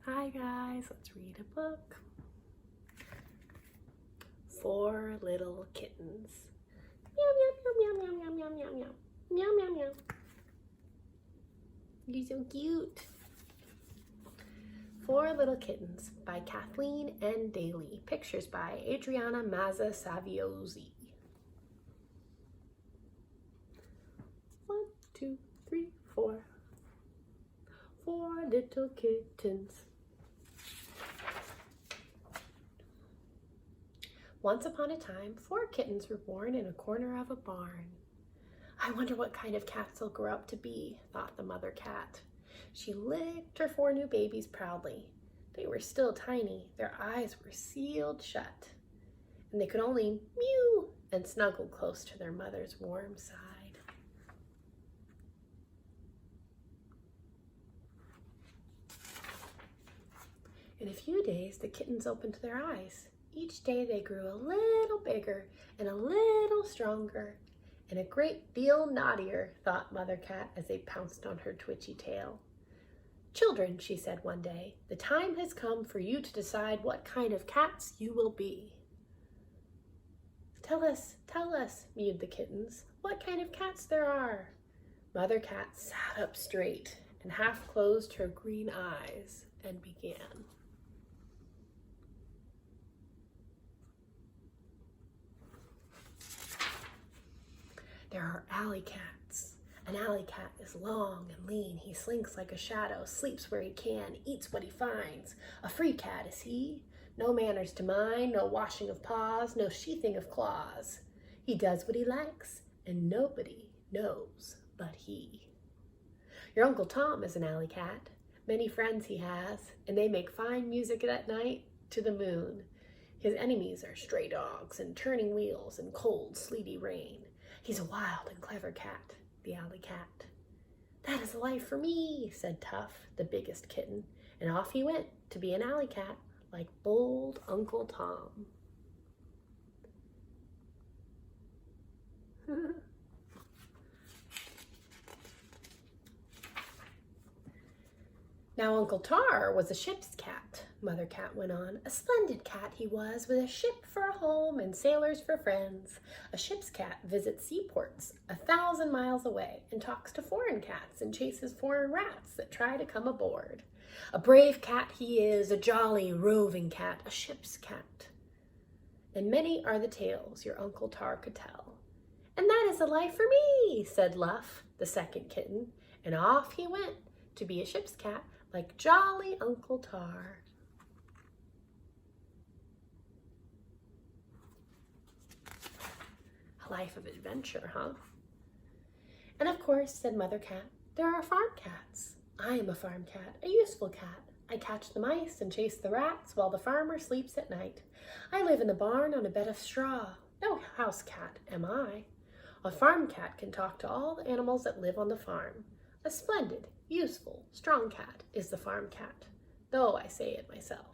Hi guys, let's read a book. 4 Little Kittens. Meow, meow, meow, meow, meow, meow, meow, meow, meow, meow, meow. You're so cute. 4 Little Kittens by Kathleen N. Daly. Pictures by Adriana Mazza Saviozzi. 1, 2, 3, 4. 4 little kittens. Once upon a time, 4 kittens were born in a corner of a barn. I wonder what kind of cats they'll grow up to be, thought the mother cat. She licked her 4 new babies proudly. They were still tiny, their eyes were sealed shut, and they could only mew and snuggle close to their mother's warm side. In a few days, the kittens opened their eyes. Each day they grew a little bigger and a little stronger and a great deal naughtier, thought Mother Cat as they pounced on her twitchy tail. Children, she said one day, the time has come for you to decide what kind of cats you will be. Tell us, mewed the kittens, what kind of cats there are. Mother Cat sat up straight and half closed her green eyes and began. There are alley cats. An alley cat is long and lean. He slinks like a shadow, sleeps where he can, eats what he finds. A free cat is he. No manners to mind, no washing of paws, no sheathing of claws. He does what he likes, and nobody knows but he. Your Uncle Tom is an alley cat. Many friends he has, and they make fine music at night to the moon. His enemies are stray dogs and turning wheels and cold, sleety rain. He's a wild and clever cat, the alley cat. That is life for me, said Tuff, the biggest kitten, and off he went to be an alley cat like bold Uncle Tom. Now Uncle Tar was a ship's cat, Mother Cat went on. A splendid cat he was, with a ship for a home and sailors for friends. A ship's cat visits seaports 1,000 miles away and talks to foreign cats and chases foreign rats that try to come aboard. A brave cat he is, a jolly, roving cat, a ship's cat. And many are the tales your Uncle Tar could tell. And that is the life for me, said Luff, the second kitten, and off he went to be a ship's cat like jolly Uncle Tar. A life of adventure, huh? And of course, said Mother Cat, there are farm cats. I am a farm cat, a useful cat. I catch the mice and chase the rats while the farmer sleeps at night. I live in the barn on a bed of straw. No house cat am I. A farm cat can talk to all the animals that live on the farm. A splendid, useful, strong cat is the farm cat, though I say it myself.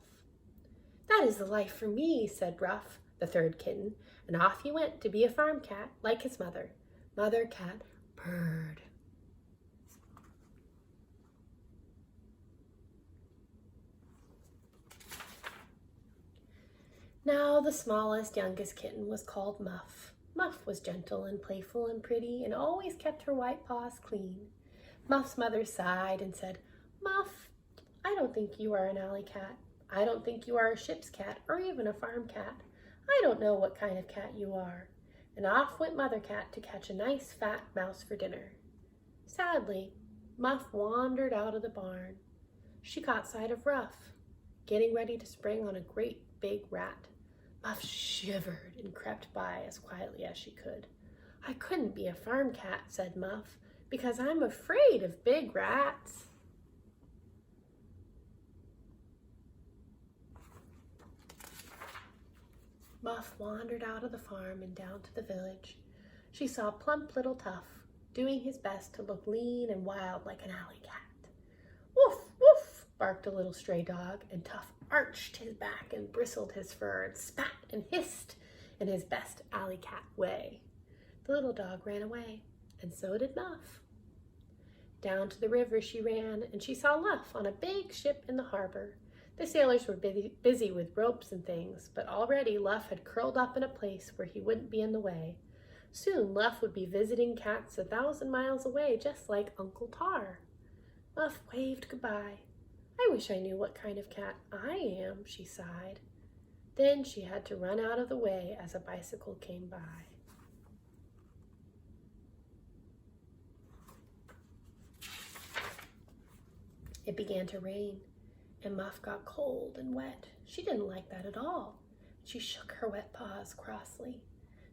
That is the life for me, said Ruff, the third kitten, and off he went to be a farm cat like his mother. Mother Cat purred. Now the smallest, youngest kitten was called Muff. Muff was gentle and playful and pretty and always kept her white paws clean. Muff's mother sighed and said, Muff, I don't think you are an alley cat. I don't think you are a ship's cat or even a farm cat. I don't know what kind of cat you are. And off went Mother Cat to catch a nice fat mouse for dinner. Sadly, Muff wandered out of the barn. She caught sight of Ruff, getting ready to spring on a great big rat. Muff shivered and crept by as quietly as she could. I couldn't be a farm cat, said Muff, because I'm afraid of big rats. Muff wandered out of the farm and down to the village. She saw plump little Tuff, doing his best to look lean and wild like an alley cat. Woof, woof, barked a little stray dog, and Tuff arched his back and bristled his fur and spat and hissed in his best alley cat way. The little dog ran away, and so did Muff. Down to the river she ran, and she saw Luff on a big ship in the harbor. The sailors were busy with ropes and things, but already Luff had curled up in a place where he wouldn't be in the way. Soon Luff would be visiting cats 1,000 miles away, just like Uncle Tar. Luff waved goodbye. I wish I knew what kind of cat I am, she sighed. Then she had to run out of the way as a bicycle came by. It began to rain, and Muff got cold and wet. She didn't like that at all. She shook her wet paws crossly.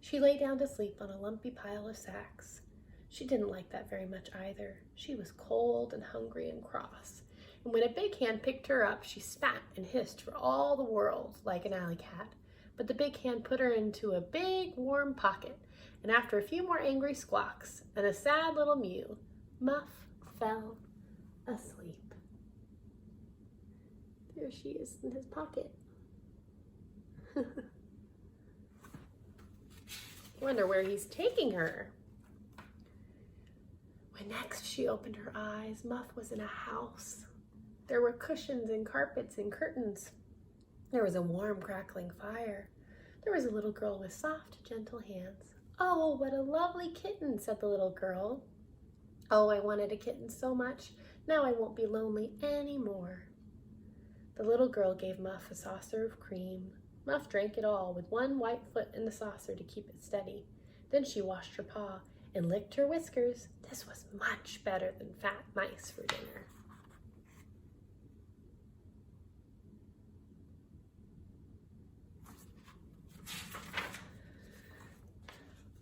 She lay down to sleep on a lumpy pile of sacks. She didn't like that very much either. She was cold and hungry and cross. And when a big hand picked her up, she spat and hissed for all the world like an alley cat. But the big hand put her into a big warm pocket, and after a few more angry squawks and a sad little mew, Muff fell asleep. There she is in his pocket. Wonder where he's taking her. When next she opened her eyes, Muff was in a house. There were cushions and carpets and curtains. There was a warm, crackling fire. There was a little girl with soft, gentle hands. Oh, what a lovely kitten, said the little girl. Oh, I wanted a kitten so much. Now I won't be lonely anymore. The little girl gave Muff a saucer of cream. Muff drank it all with one white foot in the saucer to keep it steady. Then she washed her paw and licked her whiskers. This was much better than fat mice for dinner.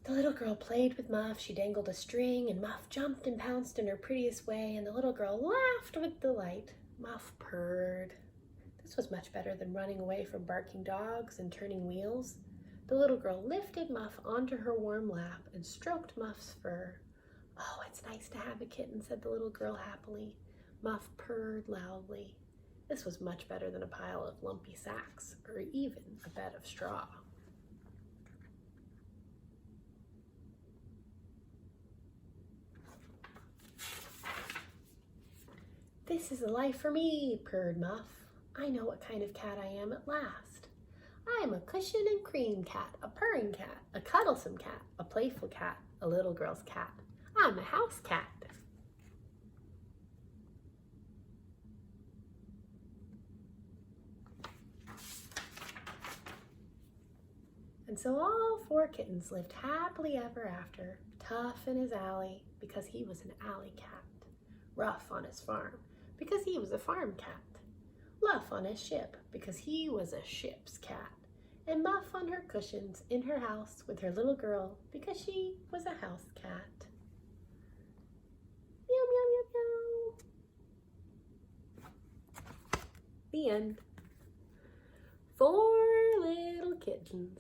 The little girl played with Muff. She dangled a string, and Muff jumped and pounced in her prettiest way, and the little girl laughed with delight. Muff purred. This was much better than running away from barking dogs and turning wheels. The little girl lifted Muff onto her warm lap and stroked Muff's fur. Oh, it's nice to have a kitten, said the little girl happily. Muff purred loudly. This was much better than a pile of lumpy sacks or even a bed of straw. This is a life for me, purred Muff. I know what kind of cat I am at last. I am a cushion and cream cat, a purring cat, a cuddlesome cat, a playful cat, a little girl's cat. I'm a house cat. And so all 4 kittens lived happily ever after, Tough in his alley because he was an alley cat, Rough on his farm because he was a farm cat, Luff on his ship because he was a ship's cat, and Muff on her cushions in her house with her little girl because she was a house cat. Meow, meow, meow, meow. The end. 4 little kittens